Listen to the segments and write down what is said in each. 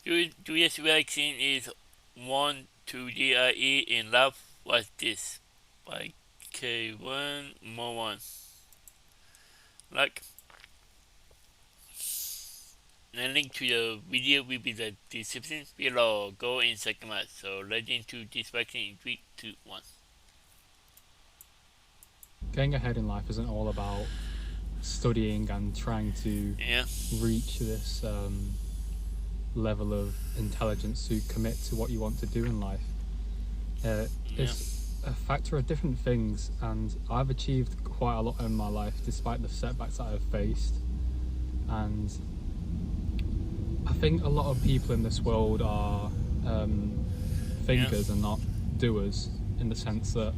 Julius vaccine is 1 to DIE in love. What's this? By K1 more one. Like, the link to the video will be the description below. Go in second match. So let's into this vaccine in 3, 2, 1. Getting ahead in life isn't all about studying and trying to reach this level of intelligence to commit to what you want to do in life. It's a factor of different things, and I've achieved quite a lot in my life despite the setbacks that I've faced. And I think a lot of people in this world are thinkers and not doers, in the sense that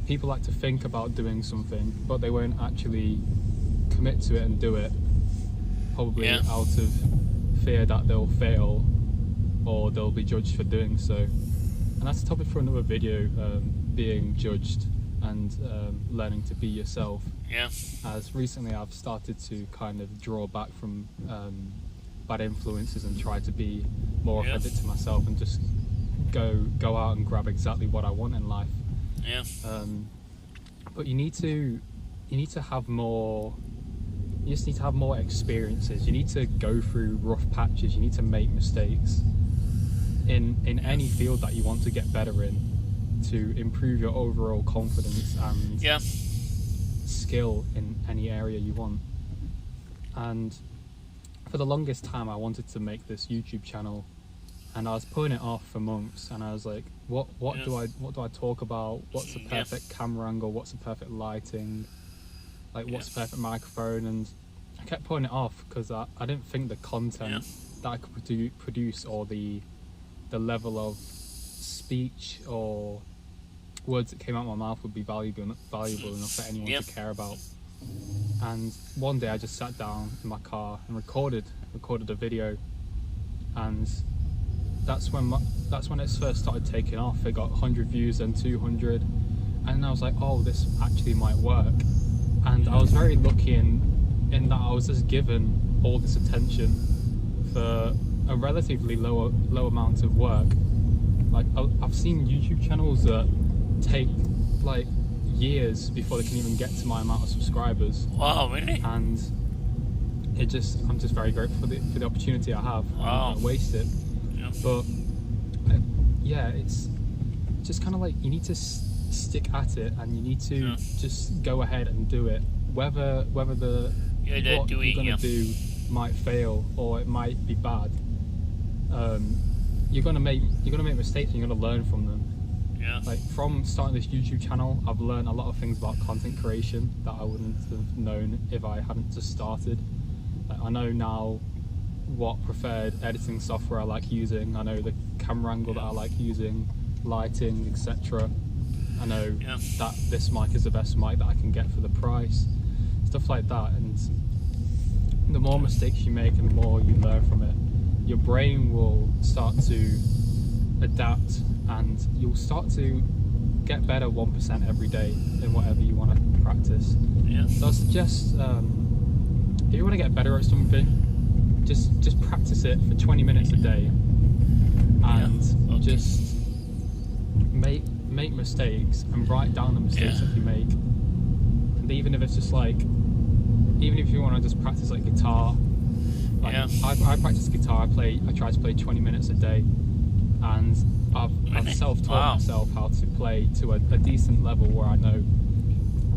people like to think about doing something, but they won't actually commit to it and do it, probably out of fear that they'll fail or they'll be judged for doing so. And that's a topic for another video, being judged and learning to be yourself. As recently I've started to kind of draw back from bad influences and try to be more authentic to myself and just go out and grab exactly what I want in life. But you need to have more. You just need to have more experiences. You need to go through rough patches. You need to make mistakes in any field that you want to get better in, to improve your overall confidence and skill in any area you want. And for the longest time I wanted to make this YouTube channel, and I was putting it off for months, and I was like, what do I talk about? What's the perfect camera angle? What's the perfect lighting? Like, what's the perfect microphone? And I kept putting it off because I didn't think the content that I could produce, or the level of speech or words that came out of my mouth would be valuable enough for anyone to care about. And one day I just sat down in my car and recorded a video, and that's when it first started taking off. It got 100 views and 200, and I was like, oh, this actually might work. And I was very lucky in that I was just given all this attention for a relatively low amount of work. Like, I've seen YouTube channels that take like years before they can even get to my amount of subscribers. Wow, really? And I'm just very grateful for the opportunity I have. Wow. I don't waste it. But it's just kind of like, you need to stick at it, and you need to just go ahead and do it, whether what you're gonna do might fail or it might be bad. You're gonna make mistakes, and you're gonna learn from them. Like, from starting this YouTube channel, I've learned a lot of things about content creation that I wouldn't have known if I hadn't just started. Like, I know now what preferred editing software I like using. I know the camera angle that I like using, lighting, etc. I know that this mic is the best mic that I can get for the price, stuff like that. And the more mistakes you make and the more you learn from it, your brain will start to adapt, and you'll start to get better 1% every day in whatever you want to practice. So I suggest, if you want to get better at something, just practice it for 20 minutes a day, and just make mistakes and write down the mistakes that you make. And even if it's just like, even if you want to just practice like guitar, like I practice guitar. I try to play 20 minutes a day, and I've self-taught myself how to play to a decent level where I know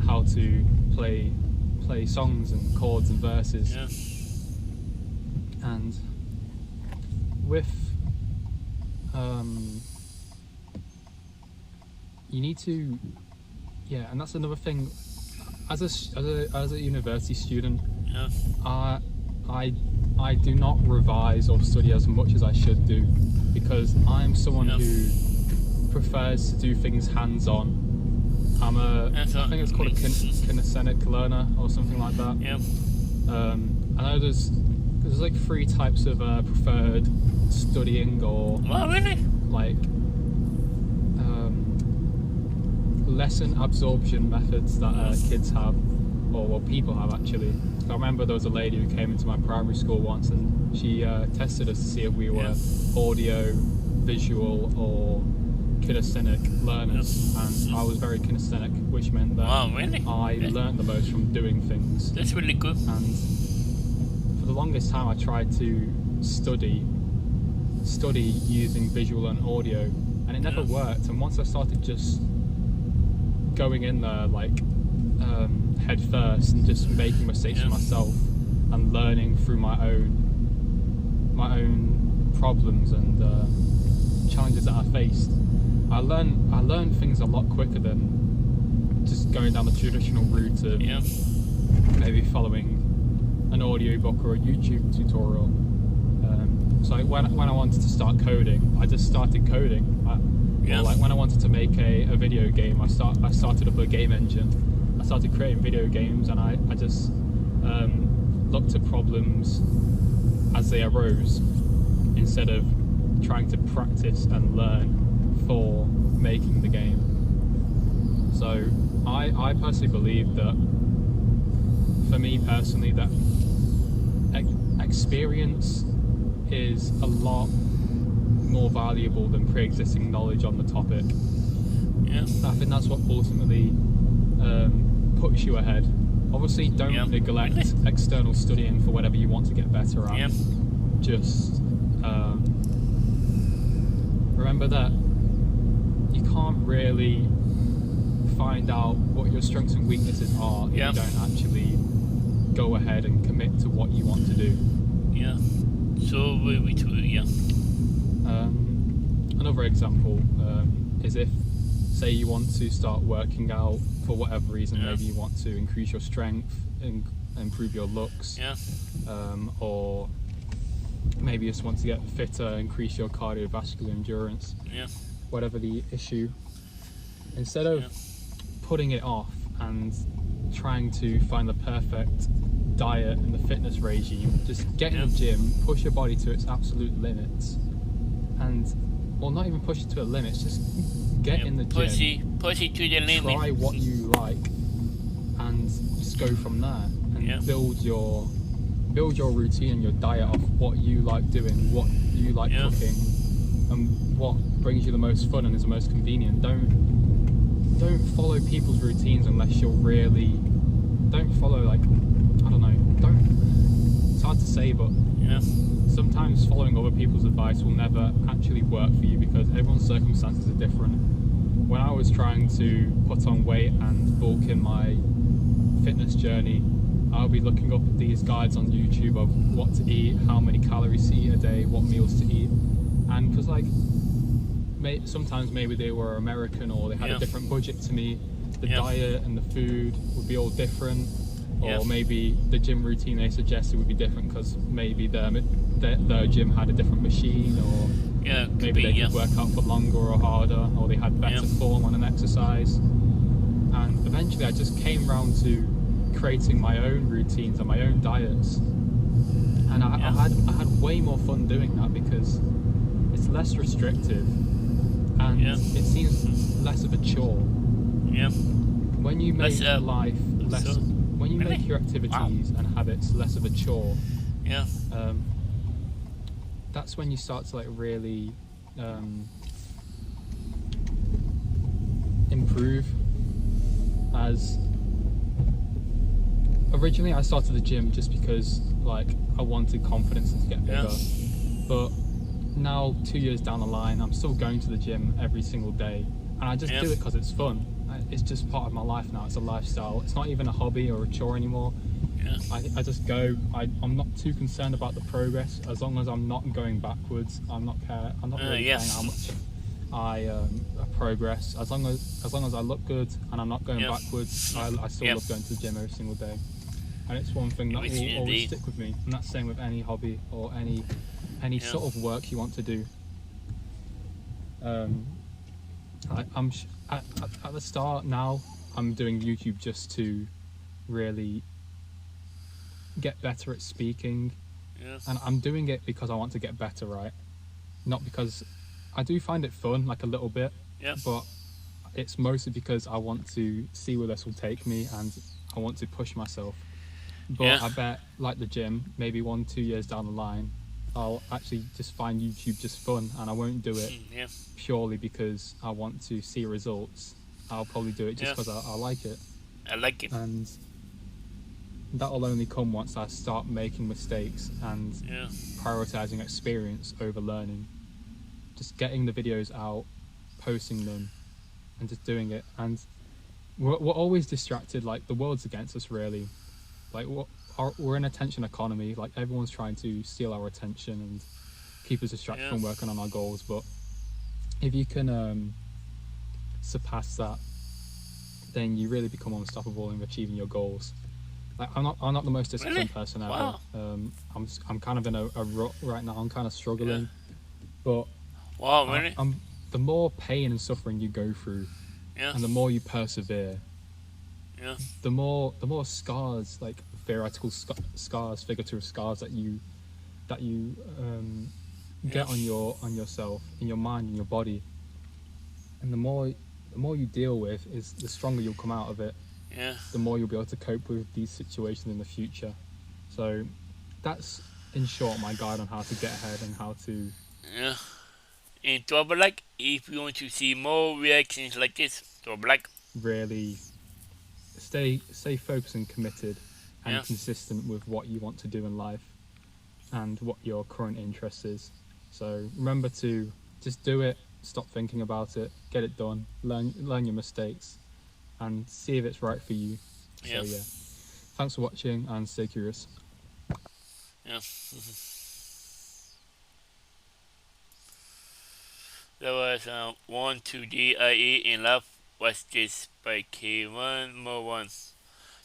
how to play songs and chords and verses. And with you need to, and that's another thing. As a university student, I do not revise or study as much as I should do, because I'm someone who prefers to do things hands-on. I think it's called a kinesthetic learner or something like that. I know there's like 3 types of preferred studying, or like lesson absorption methods that kids have, or people have actually. I remember there was a lady who came into my primary school once, and she tested us to see if we were audio, visual, or kinesthetic learners, and I was very kinesthetic, which meant that I learned the most from doing things. That's really good. And for the longest time, I tried to study using visual and audio, and it never worked. And once I started just going in there like head first and just making mistakes for myself and learning through my own problems and challenges that I faced, I learned things a lot quicker than just going down the traditional route of maybe following an audiobook or a YouTube tutorial. So when I wanted to start coding, I just started coding. Or like when I wanted to make a video game, I started up a game engine. I started creating video games, and I just looked at problems as they arose instead of trying to practice and learn for making the game. So I personally believe that, for me personally, that experience is a lot more valuable than pre-existing knowledge on the topic. I think that's what ultimately puts you ahead. Obviously, don't neglect external studying for whatever you want to get better at. Just remember that you can't really find out what your strengths and weaknesses are if you don't actually go ahead and commit to what you want to do. So we too, Another example is if, say, you want to start working out for whatever reason. Maybe you want to increase your strength and improve your looks, or maybe you just want to get fitter, increase your cardiovascular endurance, whatever the issue. Instead of putting it off and trying to find the perfect diet and the fitness regime, just get in the gym, push your body to its absolute limits, and well, not even push it to a limit, just get in the gym, push it to the limit, try what you like, and just go from there, and build your routine and your diet off what you like doing, what you like cooking, and what brings you the most fun and is the most convenient. Don't follow people's routines unless you're really, don't follow, like, I don't know, it's hard to say, but sometimes following other people's advice will never actually work for you because everyone's circumstances are different. When I was trying to put on weight and bulk in my fitness journey, I'll be looking up at these guides on YouTube of what to eat, how many calories to eat a day, what meals to eat, and because like sometimes maybe they were American or they had a different budget to me, the diet and the food would be all different, or maybe the gym routine they suggested would be different because maybe their gym had a different machine, or maybe they could work out for longer or harder, or they had better form on an exercise. And eventually I just came around to creating my own routines and my own diets, and I had way more fun doing that because it's less restrictive and it seems less of a chore. When you make life less, when you make your activities and habits less of a chore, that's when you start to like really improve. As originally I started the gym just because like I wanted confidence to get bigger, but now 2 years down the line I'm still going to the gym every single day, and I just do it because it's fun. It's just part of my life now. It's a lifestyle. It's not even a hobby or a chore anymore. I just go. I'm not too concerned about the progress as long as I'm not going backwards. I'm not really caring how much I progress. As long as I look good and I'm not going backwards, I still love going to the gym every single day. And it's one thing that will always stick with me. And that's the same with any hobby or any sort of work you want to do. At the start now, I'm doing YouTube just to really get better at speaking, and I'm doing it because I want to get better, right? Not because I do find it fun, like a little bit, but it's mostly because I want to see where this will take me, and I want to push myself But Yeah. I bet, like the gym, maybe 1, 2 years down the line, I'll actually just find YouTube just fun, and I won't do it Yeah. purely because I want to see results. I'll probably do it just Yeah. because I like it, I like it. and that'll only come once I start making mistakes and Yeah. prioritizing experience over learning. Just getting the videos out, posting them, and just doing it. And we're always distracted. Like the world's against us, really. Like we're in attention economy. Like everyone's trying to steal our attention and keep us distracted Yeah. from working on our goals. But if you can surpass that, then you really become unstoppable in achieving your goals. Like I'm not the most Really? disciplined person ever. Wow. I'm kind of in a rut right now. I'm kind of Yeah. struggling, but Wow. Really? I'm the more pain and suffering you go through, Yeah. and the more you persevere, Yeah. the more scars, like theoretical scars, figurative scars that you Yeah. get on yourself, in your mind, in your body, and the more you deal with, is the stronger you'll come out of it. Yeah. The more you'll be able to cope with these situations in the future. So that's, in short, my guide on how to get ahead and how to Yeah. And drop a like if you want to see more reactions like this. Drop a like. really stay focused and committed and Yeah. consistent with what you want to do in life and what your current interest is. So remember to just do it, stop thinking about it, get it done, learn your mistakes, and see if it's right for you. So Yeah. yeah, thanks for watching and stay curious. Yeah. There was 1 2 DIE in love was this by K1 more one.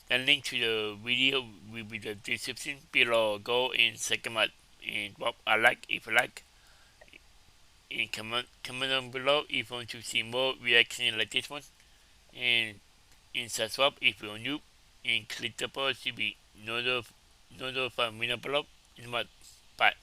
The link to the video will be the description below. Go in second month and drop a like if you like. And comment down below if you want to see more reactions like this one. And subscribe if you're new. And click the bell to be notified when I upload. Bye.